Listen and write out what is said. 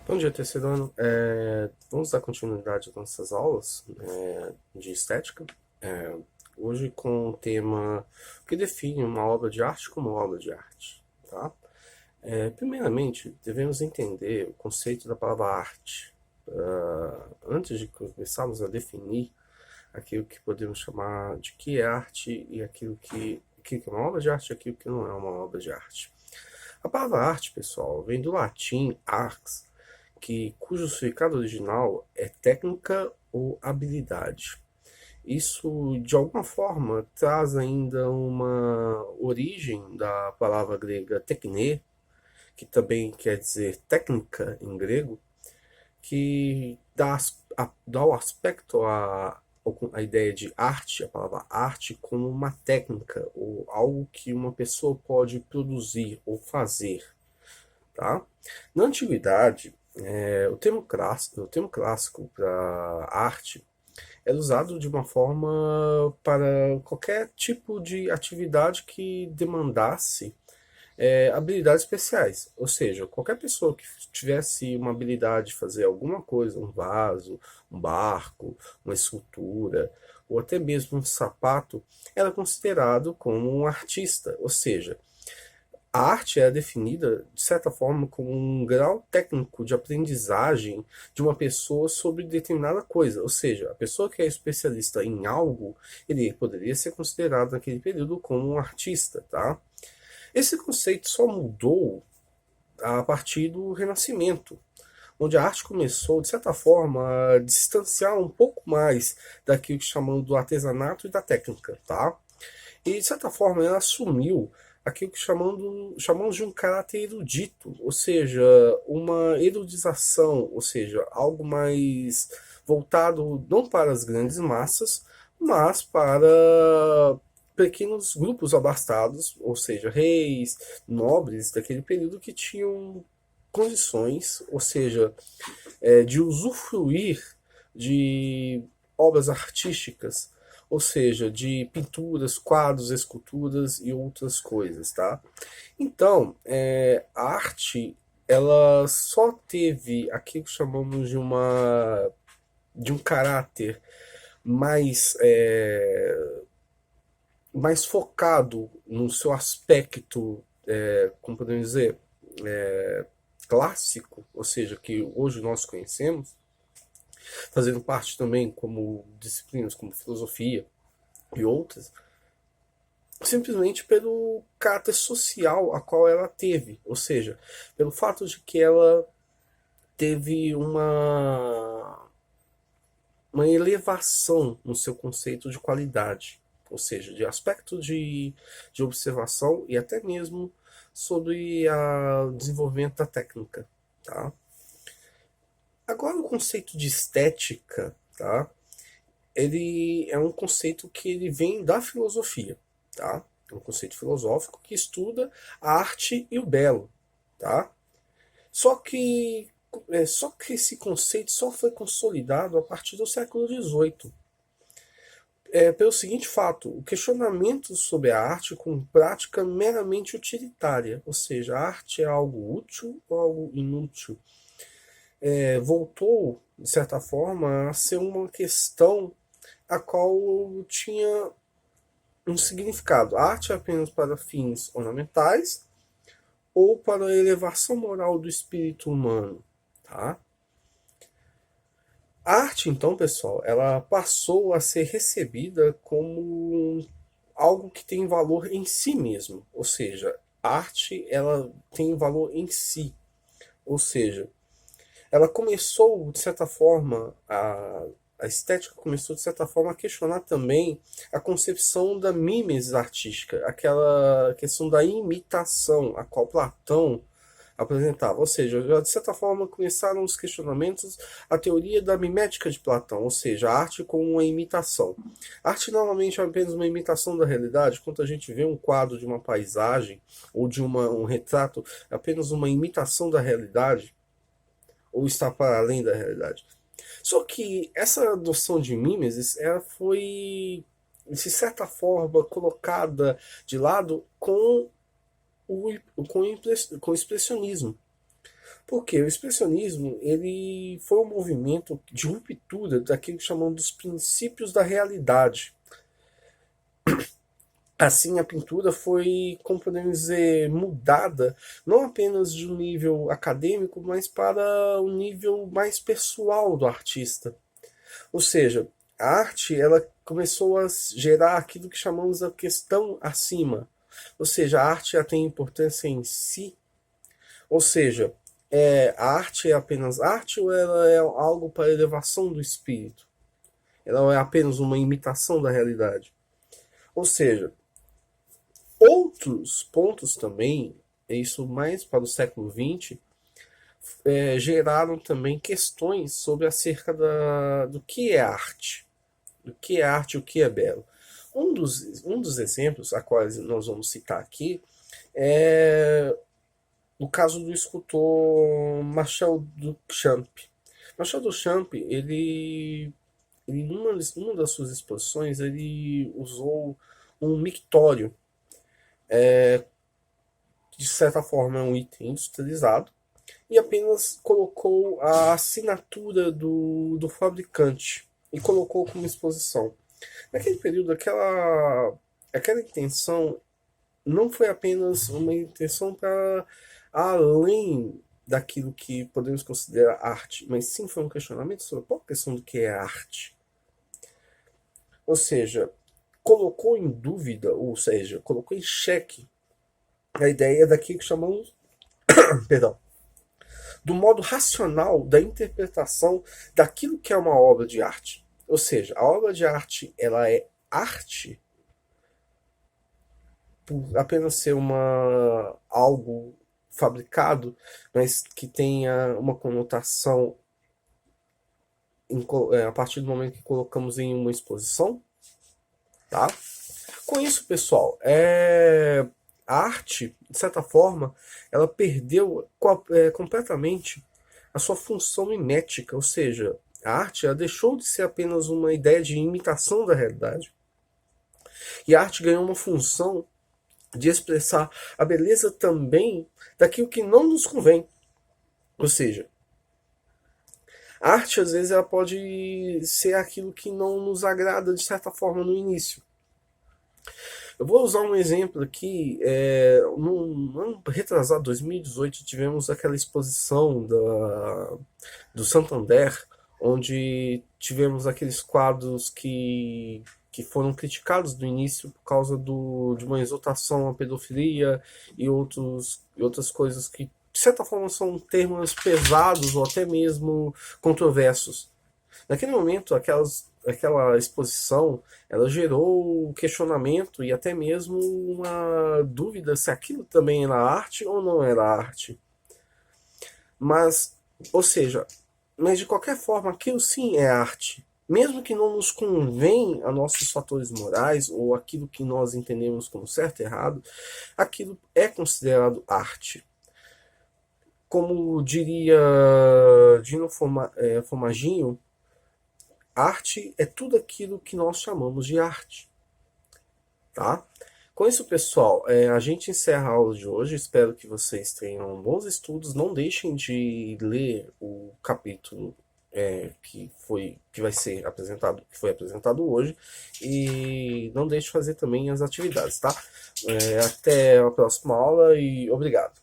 Bom dia, terceiro ano. Vamos dar continuidade às nossas aulas de estética. É, Hoje com o tema o que define uma obra de arte como obra de arte. Tá? Primeiramente, devemos entender o conceito da palavra arte. Antes de começarmos a definir aquilo que podemos chamar de que é arte e aquilo que é uma obra de arte e aquilo que não é uma obra de arte. A palavra arte, pessoal, vem do latim arx, cujo significado original é técnica ou habilidade. Isso, de alguma forma, traz ainda uma origem da palavra grega tekne, que também quer dizer técnica em grego, que dá o aspecto a ideia de arte, a palavra arte, como uma técnica ou algo que uma pessoa pode produzir ou fazer. Tá? Na antiguidade, o termo clássico para arte era usado de uma forma para qualquer tipo de atividade que demandasse habilidades especiais. Ou seja, qualquer pessoa que tivesse uma habilidade de fazer alguma coisa, um vaso, um barco, uma escultura, ou até mesmo um sapato, era considerado como um artista. Ou seja, a arte é definida, de certa forma, como um grau técnico de aprendizagem de uma pessoa sobre determinada coisa. Ou seja, a pessoa que é especialista em algo, ele poderia ser considerado naquele período como um artista, tá? Esse conceito só mudou a partir do Renascimento, onde a arte começou, de certa forma, a distanciar um pouco mais daquilo que chamamos do artesanato e da técnica, tá? E, de certa forma, ela assumiu aquilo que chamamos de um caráter erudito, ou seja, uma erudização, ou seja, algo mais voltado não para as grandes massas, mas para pequenos grupos abastados, ou seja, reis, nobres daquele período que tinham condições, ou seja, de usufruir de obras artísticas, ou seja, de pinturas, quadros, esculturas e outras coisas, tá? Então, a arte, ela só teve aquilo que chamamos de um caráter mais mais focado no seu aspecto, como podemos dizer, clássico, ou seja, que hoje nós conhecemos, fazendo parte também como disciplinas como filosofia e outras, simplesmente pelo caráter social a qual ela teve, ou seja, pelo fato de que ela teve uma elevação no seu conceito de qualidade, ou seja, de aspecto de observação e até mesmo sobre o desenvolvimento da técnica. Tá? Agora, o conceito de estética, tá? Ele é um conceito que ele vem da filosofia, tá? É um conceito filosófico que estuda a arte e o belo, tá? Só que só que esse conceito só foi consolidado a partir do século XVIII. Pelo seguinte fato, o questionamento sobre a arte com prática meramente utilitária, ou seja, a arte é algo útil ou algo inútil, voltou, de certa forma, a ser uma questão a qual tinha um significado. A arte é apenas para fins ornamentais ou para a elevação moral do espírito humano, tá? A arte, então, pessoal, ela passou a ser recebida como algo que tem valor em si mesmo, ou seja, a arte ela tem valor em si, ou seja, ela começou, de certa forma, a estética começou, de certa forma, a questionar também a concepção da mimesis artística, aquela questão da imitação, a qual Platão apresentava. Ou seja, já, de certa forma, começaram os questionamentos à teoria da mimética de Platão, ou seja, a arte como uma imitação. A arte normalmente é apenas uma imitação da realidade, quando a gente vê um quadro de uma paisagem ou de um retrato, é apenas uma imitação da realidade, ou está para além da realidade. Só que essa noção de mimesis ela foi, de certa forma, colocada de lado com o expressionismo. Porque o expressionismo ele foi um movimento de ruptura daquilo que chamamos dos princípios da realidade. Assim, a pintura foi, como podemos dizer, mudada não apenas de um nível acadêmico, mas para um nível mais pessoal do artista. Ou seja, a arte ela começou a gerar aquilo que chamamos a questão acima. Ou seja, a arte ela tem importância em si. Ou seja, a arte é apenas arte ou ela é algo para elevação do espírito? Ela é apenas uma imitação da realidade? Ou seja, outros pontos também, isso mais para o século XX, geraram também questões sobre acerca do que é arte. Do que é arte e o que é belo. Um dos exemplos a quais nós vamos citar aqui é o caso do escultor Marcel Duchamp. Marcel Duchamp, numa das suas exposições, ele usou um mictório, de certa forma é um item industrializado, e apenas colocou a assinatura do fabricante e colocou como exposição. Naquele período, aquela intenção não foi apenas uma intenção para além daquilo que podemos considerar arte, mas sim foi um questionamento sobre a própria questão do que é arte. Ou seja, colocou em dúvida, ou seja, colocou em xeque a ideia daquilo que chamamos, perdão, do modo racional da interpretação daquilo que é uma obra de arte. Ou seja, a obra de arte ela é arte por apenas ser algo fabricado, mas que tenha uma conotação a partir do momento que colocamos em uma exposição, tá? Com isso, pessoal, a arte, de certa forma, ela perdeu completamente a sua função mimética, ou seja, a arte ela deixou de ser apenas uma ideia de imitação da realidade. E a arte ganhou uma função de expressar a beleza também daquilo que não nos convém. Ou seja, a arte às vezes ela pode ser aquilo que não nos agrada de certa forma no início. Eu vou usar um exemplo aqui. No ano retrasado, 2018, tivemos aquela exposição do Santander, onde tivemos aqueles quadros que foram criticados no início por causa de uma exaltação à pedofilia e outras coisas que, de certa forma, são termos pesados ou até mesmo controversos. Naquele momento, aquela exposição ela gerou questionamento e até mesmo uma dúvida se aquilo também era arte ou não era arte. Mas, ou seja, mas de qualquer forma, aquilo sim é arte. Mesmo que não nos convém a nossos fatores morais ou aquilo que nós entendemos como certo e errado, aquilo é considerado arte. Como diria Dino Formaggio, arte é tudo aquilo que nós chamamos de arte. Tá? Com isso, pessoal, a gente encerra a aula de hoje. Espero que vocês tenham bons estudos. Não deixem de ler o capítulo que vai ser apresentado, que foi apresentado hoje, e não deixe de fazer também as atividades, tá? Até a próxima aula e obrigado.